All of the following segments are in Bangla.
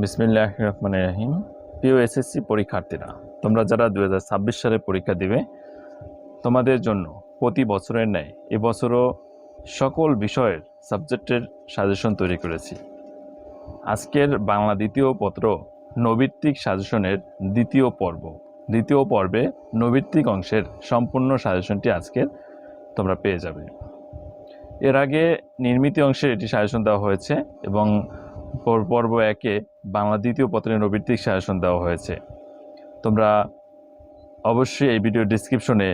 বিসমিল্লাহির রহমানির রহিম। প্রিয় এসএসসি পরীক্ষার্থীরা, তোমরা যারা 2026 সালে পরীক্ষা দিবে, তোমাদের জন্য প্রতি বছরের ন্যায় এবছরও সকল বিষয়ের সাবজেক্টের সাজেশন তৈরি করেছি। আজকের বাংলা দ্বিতীয় পত্র নৈর্ব্যক্তিক সাজেশনের দ্বিতীয় পর্বে নৈর্ব্যক্তিক অংশের সম্পূর্ণ সাজেশনটি আজকের তোমরা পেয়ে যাবে। এর আগে নির্মিতি অংশের এটি সাজেশন দেওয়া হয়েছে এবং পর্ব 1-এ বাংলা দ্বিতীয় পত্রের নৈর্ব্যক্তিক সাজেশন দেওয়া হয়েছে। তোমরা অবশ্যই এই ভিডিও ডেসক্রিপশনে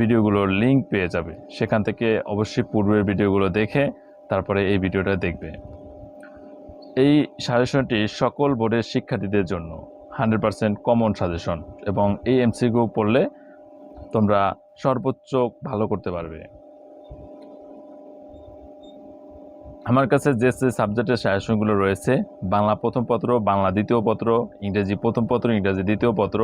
ভিডিওগুলোর লিঙ্ক পেয়ে যাবে, সেখান থেকে অবশ্যই পূর্বের ভিডিওগুলো দেখে তারপরে এই ভিডিওটা দেখবে। এই সাজেশনটি সকল বোর্ডের শিক্ষার্থীদের জন্য 100% কমন সাজেশন এবং এই এমসিকিউ পড়লে তোমরা সর্বোচ্চ ভালো করতে পারবে। আমার কাছে যে সাবজেক্টের সাজেশনগুলো রয়েছে, বাংলা প্রথম পত্র, বাংলা দ্বিতীয় পত্র, ইংরেজি প্রথম পত্র, ইংরেজি দ্বিতীয় পত্র,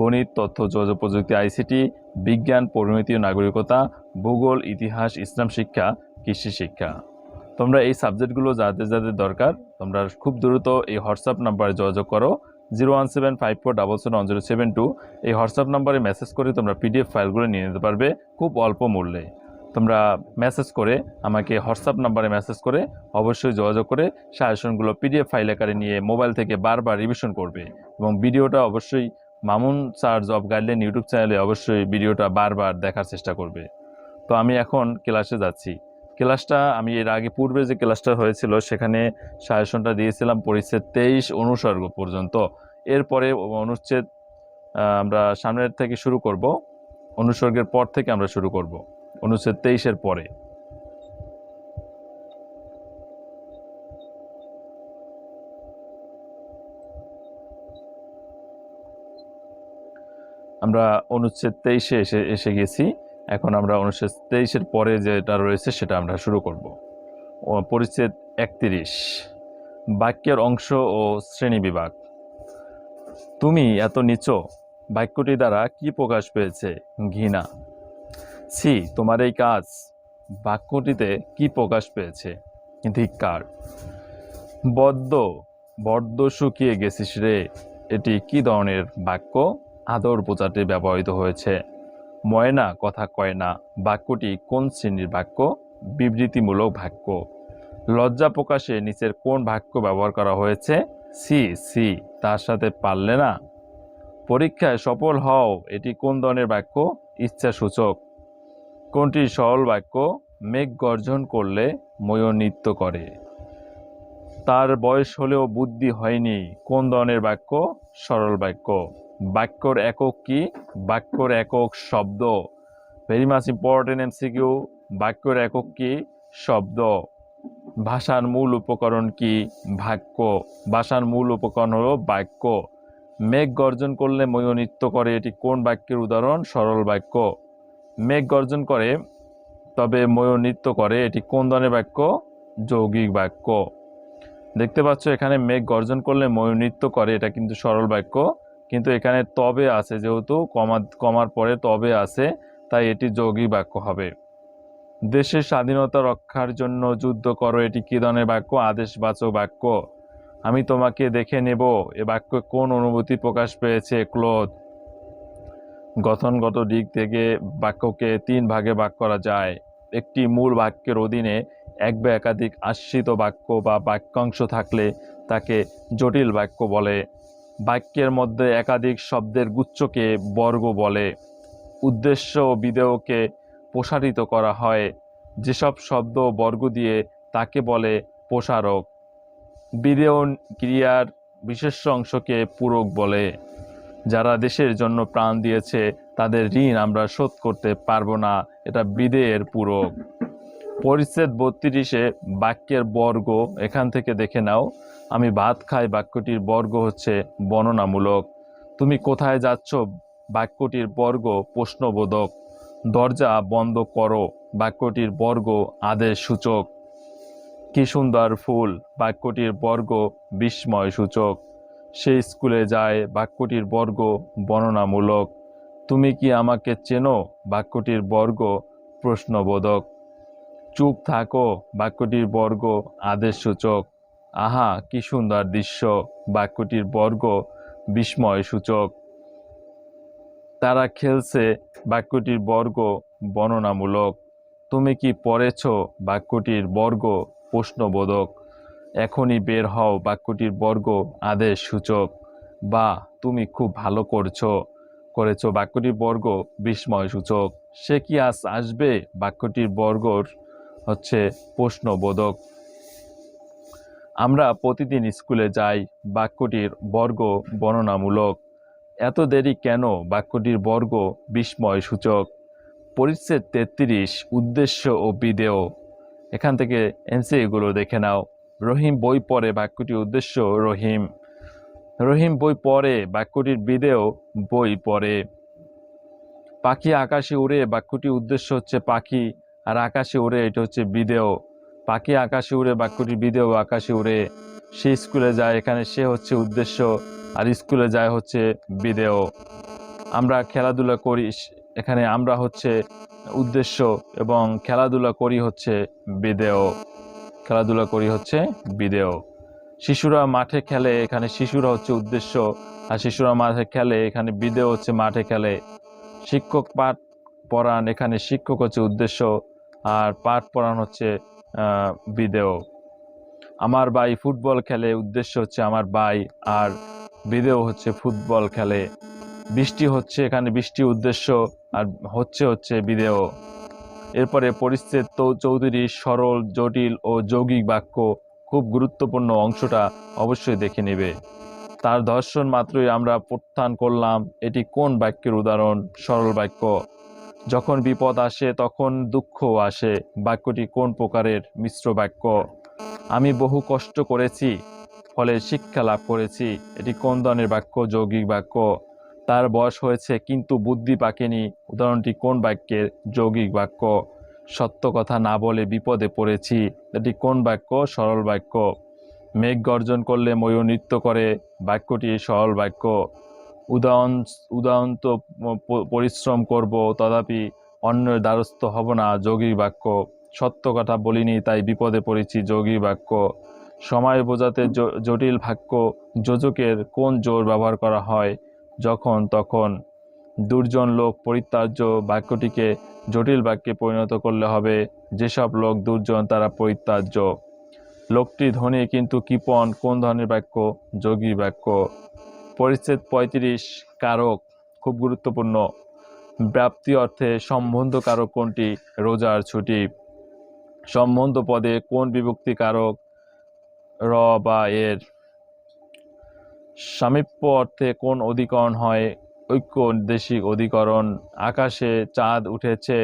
গণিত, তথ্য যোগাযোগ প্রযুক্তি আইসিটি, বিজ্ঞান, পরিমিতি ও নাগরিকতা, ভূগোল, ইতিহাস, ইসলাম শিক্ষা, কৃষি শিক্ষা। তোমরা এই সাবজেক্টগুলো যাদের যাদের দরকার, তোমরা খুব দ্রুত এই হোয়াটসঅ্যাপ নাম্বারে যোগাযোগ করো 01754771072। এই হোয়াটসঅ্যাপ নাম্বারে মেসেজ করে তোমরা পিডিএফ ফাইলগুলো নিয়ে নিতে পারবে খুব অল্প মূল্যে। তোমরা মেসেজ করে আমাকে হোয়াটসঅ্যাপ নাম্বারে মেসেজ করে অবশ্যই যোগাযোগ করে সাজেশনগুলো পিডিএফ ফাইল আকারে নিয়ে মোবাইল থেকে বারবার রিভিশন করবে এবং ভিডিওটা অবশ্যই Mamun sir job guideline YouTube চ্যানেলে অবশ্যই ভিডিওটা বারবার দেখার চেষ্টা করবে। তো আমি এখন ক্লাসে যাচ্ছি। ক্লাসটা আমি এর আগে পূর্বে যে ক্লাসটা হয়েছিল সেখানে সাজেশনটা দিয়েছিলাম পরিচ্ছেদ 23 অনুসর্গ পর্যন্ত। এরপরে অনুচ্ছেদ আমরা সামনের থেকে শুরু করব, অনুসর্গের পর থেকে আমরা শুরু করব, অনুচ্ছেদ 23-এর পরে। আমরা অনুচ্ছেদ 23-এ এসে গেছি। এখন আমরা অনুচ্ছেদ 23-এর পরে যেটা রয়েছে সেটা আমরা শুরু করব। পরিচ্ছেদ 31, বাক্যের অংশ ও শ্রেণী বিভাগ। তুমি এত নিচ, বাক্যটি দ্বারা কি প্রকাশ পেয়েছে? ঘৃণা। ছি, তোমার এই কাজ, বাক্যটিতে কি প্রকাশ পেয়েছে? ধিক্কার। বড্ড শুকিয়ে গেছিস রে, এটি কি ধরনের বাক্য? আদর বোঝাতে ব্যবহৃত হয়েছে। ময়না কথা কয় না, বাক্যটি কোন শ্রেণীর বাক্য? বিবৃতিমূলক বাক্য। লজ্জা প্রকাশে নিচের কোন বাক্য ব্যবহার করা হয়েছে? সি সি, তার সাথে পারলে না। পরীক্ষায় সফল হও, এটি কোন ধরনের বাক্য? ইচ্ছাসূচক। কোনটি সরল বাক্য? মেঘ গর্জন করলে ময়ূর নৃত্য করে। তার বয়স হলেও বুদ্ধি হয়নি, কোন ধরনের বাক্য? সরল বাক্য। বাক্যর একক কি? বাক্যর একক শব্দ। Very much important MCQ. বাক্যর একক কি? শব্দ। ভাষার মূল উপকরণ কি? বাক্য। ভাষার মূল উপকরণ হলো বাক্য। মেঘ গর্জন করলে ময়ূর নৃত্য করে, এটি কোন বাক্যের উদাহরণ? সরল বাক্য। মেঘ গর্জন করে তবে ময়ূর নৃত্য করে, এটি কোন ধরনের বাক্য? যৌগিক বাক্য। দেখতে পাচ্ছ এখানে মেঘ গর্জন করলে ময়ূর নৃত্য করে, এটা কিন্তু সরল বাক্য, কিন্তু এখানে তবে আছে, যেহেতু কমার পরে তবে আছে, তাই এটি যৌগিক বাক্য হবে। দেশের স্বাধীনতা রক্ষার জন্য যুদ্ধ করো, এটি কি ধরনের বাক্য? আদেশবাচক বাক্য। আমি তোমাকে দেখে নেব, এ বাক্যে কোন অনুভূতি প্রকাশ পেয়েছে? ক্রোধ। গঠনগত দিক থেকে বাক্যকে 3 ভাগে ভাগ করা যায়। একটি মূল বাক্যের অধীনে এক বা একাধিক আশ্রিত বাক্য বা বাক্যাংশ থাকলে তাকে জটিল বাক্য বলে। বাক্যের মধ্যে একাধিক শব্দের গুচ্ছকে বর্গ বলে। উদ্দেশ্য ও বিধেয়কে প্রসারিত করা হয়। যেসব শব্দ বর্গ দিয়ে তাকে বলে প্রসারক। বিধেয় ক্রিয়ার বিশেষ অংশকে পূরক বলে। যারা দেশের জন্য প্রাণ দিয়েছে তাদের ঋণ আমরা শোধ করতে পারবো না, এটা বিধেয়ের পূরক। পরিচ্ছেদ 32-এ বাক্যের বর্গ এখান থেকে দেখে নাও। আমি ভাত খাই, বাক্যটির বর্গ হচ্ছে বর্ণনামূলক। তুমি কোথায় যাচ্ছ, বাক্যটির বর্গ প্রশ্নবোধক। দরজা বন্ধ করো, বাক্যটির বর্গ আদেশ সূচক। কি সুন্দর ফুল, বাক্যটির বর্গ বিস্ময় সূচক। সে স্কুলে যায়, বাক্যটির বর্গ বর্ণনামূলক। তুমি কি আমাকে চেনো, বাক্যটির বর্গ প্রশ্নবোধক। চুপ থাকো, বাক্যটির বর্গ আদেশ সূচক। আহা কি সুন্দর দৃশ্য, বাক্যটির বর্গ বিস্ময় সূচক। তারা খেলছে বাক্যটির বর্গ বর্ণনামূলক। তুমি কি পড়েছ বাক্যটির বর্গ প্রশ্নবোধক। এখনই বের হও বাক্যটির বর্গ আদেশ সূচক। বা তুমি খুব ভালো করেছো বাক্যটির বর্গ বিস্ময় সূচক। সে কি আজ আসবে বাক্যটির বর্গর হচ্ছে প্রশ্নবোধক। আমরা প্রতিদিন স্কুলে যাই বাক্যটির বর্গ বর্ণনামূলক। এত দেরি কেন বাক্যটির বর্গ বিস্ময় সূচক। পরিচ্ছেদ 33 উদ্দেশ্য ও বিধেয়। এখান থেকে এমসিকিউগুলো দেখে নাও। রহিম বই পড়ে বাক্যটির উদ্দেশ্য রহিম। রহিম বই পড়ে বাক্যটির বিধেয় বই পড়ে। পাখি আকাশে উড়ে বাক্যটির উদ্দেশ্য হচ্ছে পাখি, আর আকাশে উড়ে এটা হচ্ছে বিধেয়। পাখি আকাশে উড়ে বাক্যটির বিধেয় আকাশে উড়ে। সে স্কুলে যায়, এখানে সে হচ্ছে উদ্দেশ্য, আর স্কুলে যায় হচ্ছে বিধেয়। আমরা খেলাধুলা করি, এখানে আমরা হচ্ছে উদ্দেশ্য, এবং খেলাধুলা করি হচ্ছে বিধেয়। খেলাধুলা করি হচ্ছে বিধেয়। শিশুরা মাঠে খেলে, এখানে শিশুরা হচ্ছে উদ্দেশ্য, আর শিশুরা মাঠে খেলে, এখানে বিধেয় হচ্ছে মাঠে খেলে। শিক্ষক পাঠ পড়ান, এখানে শিক্ষক হচ্ছে উদ্দেশ্য, আর পাঠ পড়ান হচ্ছে বিধেয়। আমার ভাই ফুটবল খেলে, উদ্দেশ্য হচ্ছে আমার ভাই, আর বিধেয় হচ্ছে ফুটবল খেলে। বৃষ্টি হচ্ছে, এখানে বৃষ্টি উদ্দেশ্য, আর হচ্ছে বিধেয়। এরপরে পরিচ্ছেদ 34 সরল, জটিল ও যৌগিক বাক্য। খুব গুরুত্বপূর্ণ অংশটা অবশ্যই দেখে নেবে। তার দর্শন মাত্রই আমরা প্রত্যাখ্যান করলাম এটি কোন বাক্যের উদাহরণ। সরল বাক্য। যখন বিপদ আসে তখন দুঃখ আসে, বাক্যটি কোন প্রকারের। মিশ্র বাক্য। আমি বহু কষ্ট করেছি ফলে শিক্ষা লাভ করেছি, এটি কোন ধরনের বাক্য। যৌগিক বাক্য। তার বয়স হয়েছে কিন্তু বুদ্ধি পাকেনি, উদাহরণটি কোন বাক্যের। যৌগিক বাক্য। সত্য কথা না বলে বিপদে পড়েছি, এটি কোন বাক্য। সরল বাক্য। মেঘ গর্জন করলে ময়ূর নৃত্য করে, বাক্যটি সরল বাক্য। উদাহরণ তো পরিশ্রম করব তথাপি অন্যের দ্বারস্থ হব না, যৌগিক বাক্য। সত্য কথা বলিনি তাই বিপদে পড়েছি, যৌগিক বাক্য। সময় বোঝাতে জটিল বাক্য যোজকের কোন জোর ব্যবহার করা হয়। যখন তখন। দুর্জন লোক পরিত্যাজ্য, বাক্যটিকে জটিল বাক্যে পরিণত করলে হবে। যেসব লোক দুর্জন তারা পরিত্যাজ্য। লোকটি ধনী কিন্তু কৃপণ, কোন ধরনের বাক্য। যৌগিক বাক্য। পরিচ্ছেদ 35 কারক। খুব গুরুত্বপূর্ণ। ব্যাপ্তি অর্থে সম্বন্ধ কারক কোনটি। রোজার ছুটি। সম্বন্ধ পদে কোন বিভক্তি কারক। র বা এর। সামীপ্য অর্থে কোন অধিকরণ হয়। ঐক্যদেশিক অধিকরণ। আকাশে চাঁদ উঠেছে,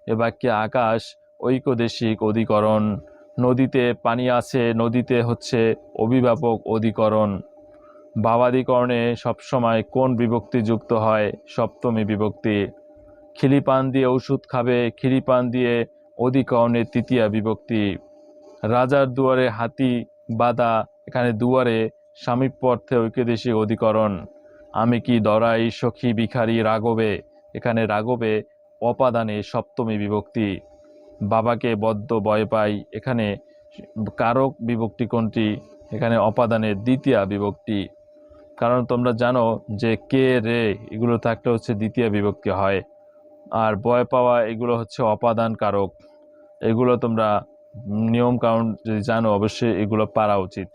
এ বাক্যে আকাশ ঐক্যদেশিক অধিকরণ। নদীতে পানি আছে, নদীতে হচ্ছে অভিভাবক অধিকরণ। ভাবাদিকরণে সবসময় কোন বিভক্তি যুক্ত হয়। সপ্তমী বিভক্তি। খিলিপান দিয়ে ওষুধ খাবে, খিলিপান দিয়ে অধিকরণের তৃতীয়া বিভক্তি। রাজার দুয়ারে হাতি বাঁধা, এখানে দুয়ারে সামীপ্য অর্থে ঐক্যদেশিক অধিকরণ। আমি কি ডরাই সখী ভিখারি রাঘবে, এখানে রাঘবে অপাদানে সপ্তমী বিভক্তি। বাবাকে বদ্ধ ভয় পাই, এখানে কারক বিভক্তি কোনটি। এখানে অপাদানের দ্বিতীয়া বিভক্তি। কারণ তোমরা জানো যে কে রে এগুলো থাকলে হচ্ছে দ্বিতীয় বিভক্তি হয়, আর ভয় পাওয়া এগুলো হচ্ছে অপাদান কারক। এগুলো তোমরা নিয়ম কারণ যদি জানো অবশ্যই এগুলো পারা উচিত।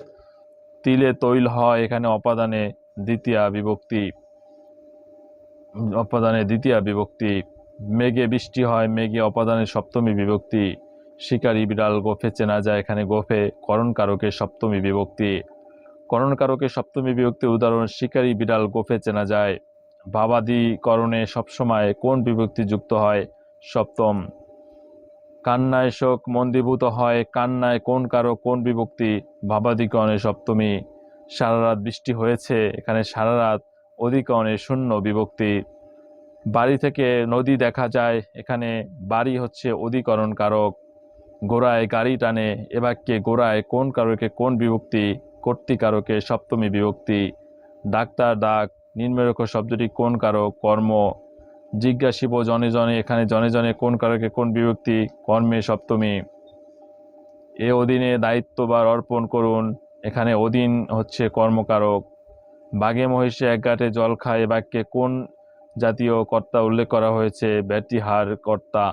তিলে তৈল হয়, এখানে অপাদানে দ্বিতীয়া বিভক্তি। অপাদানে দ্বিতীয়া বিভক্তি। মেঘে বৃষ্টি হয়, মেঘে অপাদানের সপ্তমী বিভক্তি। শিকারী বিড়াল গোফে চেনা যায়, এখানে গোফে করণ কারকের সপ্তমী বিভক্তি। করণ কারকের সপ্তমী বিভক্তির উদাহরণ শিকারী বিড়াল গোফে চেনা যায়। ভাবাদিকরণে সবসময় কোন বিভক্তি যুক্ত হয়। সপ্তম। কান্নায় শোক মন্দীভূত হয়, কান্নায় কোন কারক কোন বিভক্তি। ভাবাদিকরণে সপ্তমী। সারা রাত বৃষ্টি হয়েছে, এখানে সারা রাত অধিকরণে শূন্য বিভক্তি। বাড়ি থেকে নদী দেখা যায়, এখানে বাড়ি হচ্ছে অধিকরণ কারক। গোড়ায় গাড়ি টানে, এ বাক্যে গোড়ায় কোন কারকে কোন বিভক্তি। কর্তৃকারকে সপ্তমী বিভক্তি। ডাক্তার ডাক নিম্নরেখ শব্দটি কোন কারক। কর্ম। জিজ্ঞাসিব জনে জনে, এখানে জনে জনে কোন কারকে কোন বিভক্তি। কর্মে সপ্তমী। এ অধীনে দায়িত্বভার অর্পণ করুন, এখানে অধীন হচ্ছে কর্মকারক। বাঘে মহিষে এক ঘাটে জল খায় এ বাক্যে কোন জাতীয় কর্তা উল্লেখ করা হয়েছে? ব্যতিহার কর্তা।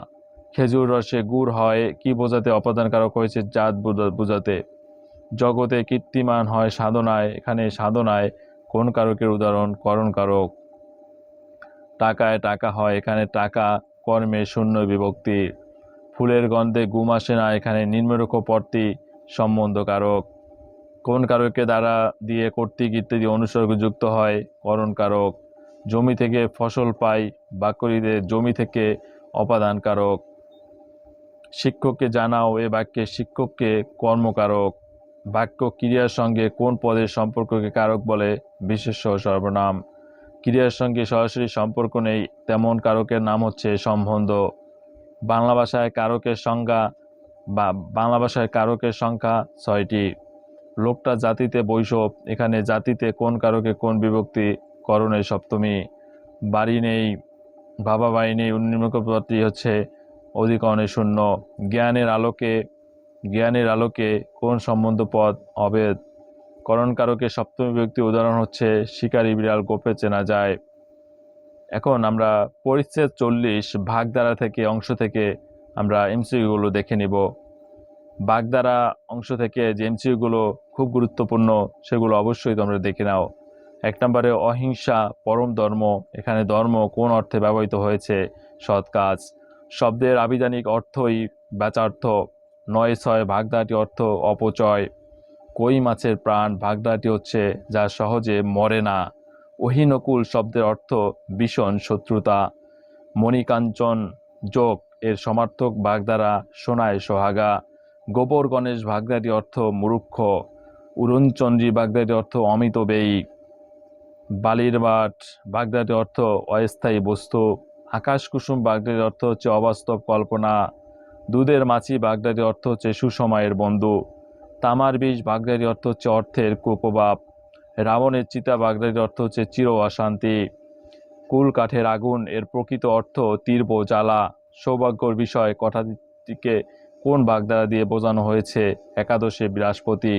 খেজুর রসে গুড় হয় কি বোঝাতে অপাদান কারক হয়েছে? জাত বোঝাতে। জগতে কীর্তিমান হয় সাধনায়, এখানে সাধনায় কোন কারকের উদাহরণ? করণ কারক। টাকায় টাকা হয়, এখানে টাকা কর্মে শূন্য বিভক্তি। ফুলের গন্ধে গুম আসে না, এখানে নিম্নরূপবর্তী সম্বন্ধ কারক। কোন কারকের দ্বারা দিয়ে কর্তৃক ইত্যাদি অনুসর্গ যুক্ত হয়? করণ কারক। জমি থেকে ফসল পাই, বাক্যটিতে জমি থেকে অপাদান কারক। শিক্ষককে জানাও এ বাক্যে শিক্ষককে কর্মকারক। বাক্য ক্রিয়ার সঙ্গে কোন পদের সম্পর্ককে কারক বলে? বিশেষ্য সর্বনাম। ক্রিয়ার সঙ্গে সরাসরি সম্পর্ক নেই তেমন কারকের নাম হচ্ছে সম্বন্ধ। বাংলা ভাষায় কারকের সংখ্যা 6টি। লোকটা জাতিতে বৈষব, এখানে জাতিতে কোন কারকে কোন বিভক্তি? করণের সপ্তমী। বাড়ি নেই, বাবা বাড়ি নেই, নিম্নরূপবর্তী হচ্ছে অধিকরণের শূন্য। জ্ঞানের আলোকে কোন সম্বন্ধ পদ? অভেদ। করণ কারকের সপ্তমী বিভক্তি উদাহরণ হচ্ছে শিকারী বিড়াল গোপে চেনা যায়। এখন আমরা পরিচ্ছেদ 40 ভাগধারা থেকে অংশ থেকে আমরা এমসিকিউগুলো দেখে নিব। বাগধারা অংশ থেকে যে এমসিকিউগুলো খুব গুরুত্বপূর্ণ সেগুলো অবশ্যই তোমরা দেখে নাও। 1 নম্বরে অহিংসা পরম ধর্ম, এখানে ধর্ম কোন অর্থে ব্যবহৃত হয়েছে? সৎ কাজ। শব্দের আবিধানিক অর্থই বাচার্থ। 9-6 ভাগধারাটি অর্থ অপচয়। কই মাছের প্রাণ ভাগধারাটি হচ্ছে যা সহজে মরে না। অহিনকুল শব্দের অর্থ ভীষণ শত্রুতা। মণিকাঞ্চন যোগ এর সমার্থক ভাগধারা সোনায় সোহাগা। গোবর গণেশ ভাগধারাটি অর্থ মূর্খ। উড়নচন্দ্রী ভাগধারাটি অর্থ অমিত ব্যয়ী। বালির বাট ভাগধারাটি অর্থ অস্থায়ী বস্তু। আকাশ কুসুম ভাগধারাটির অর্থ হচ্ছে অবাস্তব কল্পনা। দুধের মাছি ভাগধারাটির অর্থ হচ্ছে সুসময়ের বন্ধু। তামার বিষ ভাগধারাটির অর্থ হচ্ছে অর্থের কুপ্রভাব। রাবণের চিতা ভাগধারাটির অর্থ হচ্ছে চির অশান্তি। কুল কাঠের আগুন এর প্রকৃত অর্থ তীব্র জ্বালা। সৌভাগ্যর বিষয় কথাটিকে কোন ভাগধারা দিয়ে বোঝানো হয়েছে? একাদশে বৃহস্পতি।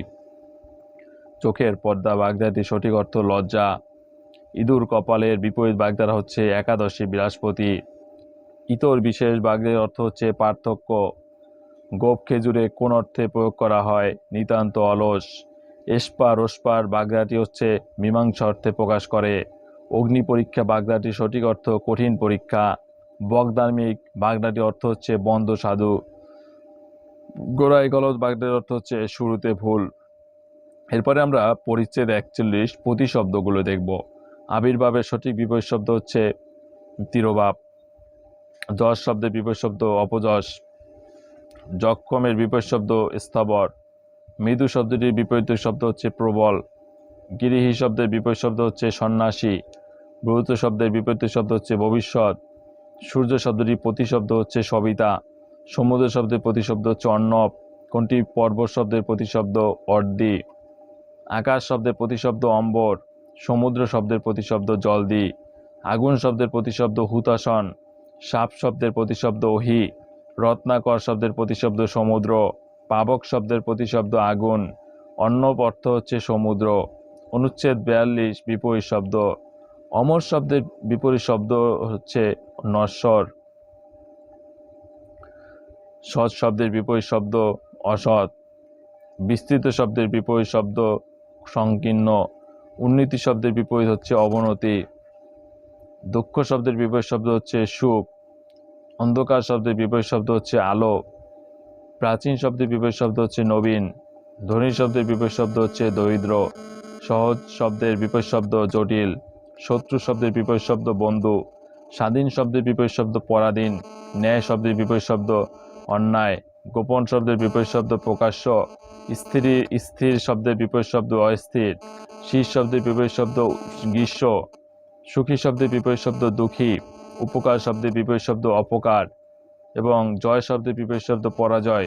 চোখের পর্দা ভাগধারাটির সঠিক অর্থ লজ্জা। ইঁদুর কপালের বিপরীত ভাগধারা হচ্ছে একাদশে বৃহস্পতি। ইতর বিশেষ ভাগধারাটির অর্থ হচ্ছে পার্থক্য। গোপ খেজুরে কোন অর্থে প্রয়োগ করা হয়? নিতান্ত অলস। এসপার ওসপার ভাগধারাটি হচ্ছে মীমাংসা অর্থে প্রকাশ করে। অগ্নি পরীক্ষা ভাগধারাটির সঠিক অর্থ কঠিন পরীক্ষা। বগধার্মিক ভাগধারাটির অর্থ হচ্ছে বন্ধ সাধু। গোড়ায় গলদ ভাগধারাটির অর্থ হচ্ছে শুরুতে ভুল। এরপরে আমরা পরিচ্ছেদ 41 প্রতিশব্দগুলো দেখব। আবির্ভাবের সঠিক বিপরীত শব্দ হচ্ছে তিরোভাব। যশ শব্দের বিপরীত শব্দ অপযশ। যক্ষমের বিপরীত শব্দ স্থাবর। মৃদু শব্দটির বিপরীত শব্দ হচ্ছে প্রবল। গিরিহী শব্দের বিপরীত শব্দ হচ্ছে সন্ন্যাসী। ব্রত শব্দের বিপরীত শব্দ হচ্ছে ভবিষ্যৎ। সূর্য শব্দটির প্রতিশব্দ হচ্ছে সবিতা। সমুদ্র শব্দের প্রতিশব্দ হচ্ছে অর্ণব। কোনটি পর্বত শব্দের প্রতিশব্দ? অর্দি। আকাশ শব্দের প্রতিশব্দ অম্বর। সমুদ্র শব্দের প্রতিশব্দ জলদি। আগুন শব্দের প্রতিশব্দ হুতাশন। সাপ শব্দের প্রতিশব্দ অহি। রত্নাকর শব্দের প্রতিশব্দ সমুদ্র। পাবক শব্দের প্রতিশব্দ আগুন। অর্ণব অর্থ হচ্ছে সমুদ্র। অনুচ্ছেদ 42 বিপরীত শব্দ। অমর শব্দের বিপরীত শব্দ হচ্ছে নশ্বর। সৎ শব্দের বিপরীত শব্দ অসৎ। বিস্তৃত শব্দের বিপরীত শব্দ সংকীর্ণ। উন্নতি শব্দের বিপরীত হচ্ছে অবনতি। দুঃখ শব্দের বিপরীত শব্দ হচ্ছে সুখ। অন্ধকার শব্দের বিপরীত শব্দ হচ্ছে আলো। প্রাচীন শব্দের বিপরীত শব্দ হচ্ছে নবীন। ধনী শব্দের বিপরীত শব্দ হচ্ছে দরিদ্র। সহজ শব্দের বিপরীত শব্দ জটিল। শত্রু শব্দের বিপরীত শব্দ বন্ধু। স্বাধীন শব্দের বিপরীত শব্দ পরাধীন। ন্যায় শব্দের বিপরীত শব্দ অন্যায়। গোপন শব্দের বিপরীত শব্দ প্রকাশ্য। স্থির শব্দের বিপরীত শব্দ অস্থির। শীত শব্দের বিপরীত শব্দ গ্রীষ্ম। সুখী শব্দের বিপরীত শব্দ দুঃখী। উপকার শব্দের বিপরীত শব্দ অপকার এবং জয় শব্দের বিপরীত শব্দ পরাজয়।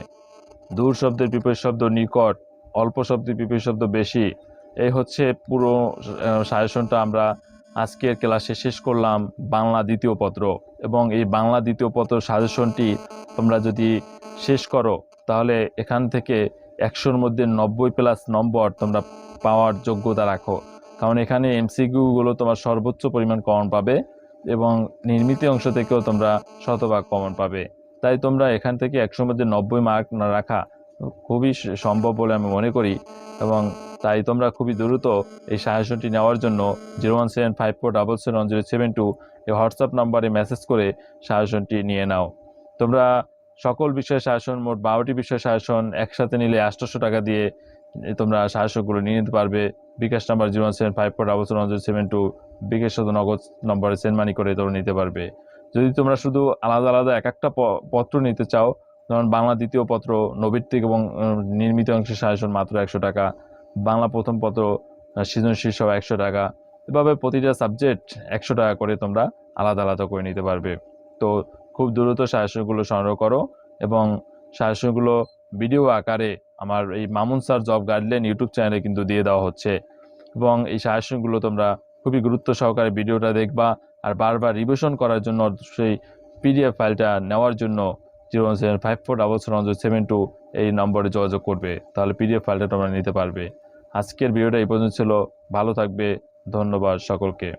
দূর শব্দের বিপরীত শব্দ নিকট। অল্প শব্দের বিপরীত শব্দ বেশি। এই হচ্ছে পুরো সাজেশনটা আমরা আজকের ক্লাসে শেষ করলাম বাংলা দ্বিতীয় পত্র। এবং এই বাংলা দ্বিতীয় পত্র সাজেশনটি তোমরা যদি শেষ করো তাহলে এখান থেকে 100-র মধ্যে 90+ নম্বর তোমরা পাওয়ার যোগ্যতা রাখো, কারণ এখানে এমসিকিউগুলো তোমার সর্বোচ্চ পরিমাণ কমন পাবে এবং নির্মিত অংশ থেকেও তোমরা শতভাগ কমন পাবে। তাই তোমরা এখান থেকে 100-র মধ্যে 90 মার্ক না রাখা খুবই সম্ভব বলে আমি মনে করি, এবং তাই তোমরা খুবই দ্রুত এই সাজেশনটি নেওয়ার জন্য 01754771072 এই হোয়াটসঅ্যাপ নাম্বারে মেসেজ করে সাজেশনটি নিয়ে নাও। তোমরা সকল বিষয়ে সাজেশন, মোট 12টি বিষয় সাজেশন একসাথে নিলে 800 টাকা দিয়ে তোমরা সাজেশনগুলো নিয়ে নিতে পারবে। বিকাশ নাম্বার 01754771072, বিকাশ সাথে নগদ নম্বরে সেন্ড মানি করে তোমরা নিতে পারবে। যদি তোমরা শুধু আলাদা আলাদা এক একটা পত্র নিতে চাও, যেমন বাংলা দ্বিতীয় পত্র, নৈবিত্তিক এবং নির্মিত অংশের সাজেশন মাত্র 100 টাকা, বাংলা প্রথম পত্র, সৃজনশীল সহ 100 টাকা, এভাবে প্রতিটা সাবজেক্ট 100 টাকা করে তোমরা আলাদা আলাদা করে নিতে পারবে। তো খুব দ্রুত সাজেশনগুলো সংগ্রহ করো, এবং সাজেশনগুলো ভিডিও আকারে আমার এই Mamun sir job guideline YouTube চ্যানেলে কিন্তু দিয়ে দেওয়া হচ্ছে, এবং এই সাজেশনগুলো তোমরা খুবই গুরুত্ব সহকারে ভিডিওটা দেখবা। আর বারবার রিভিশন করার জন্য অবশ্যই পিডিএফ ফাইলটা নেওয়ার জন্য 01754771072 এই নম্বরে যোগাযোগ করবে, তাহলে পিডিএফ ফাইলটা তোমরা নিতে পারবে। আজকের ভিডিওটা এই পর্যন্ত ছিল। ভালো থাকবে, ধন্যবাদ সকলকে।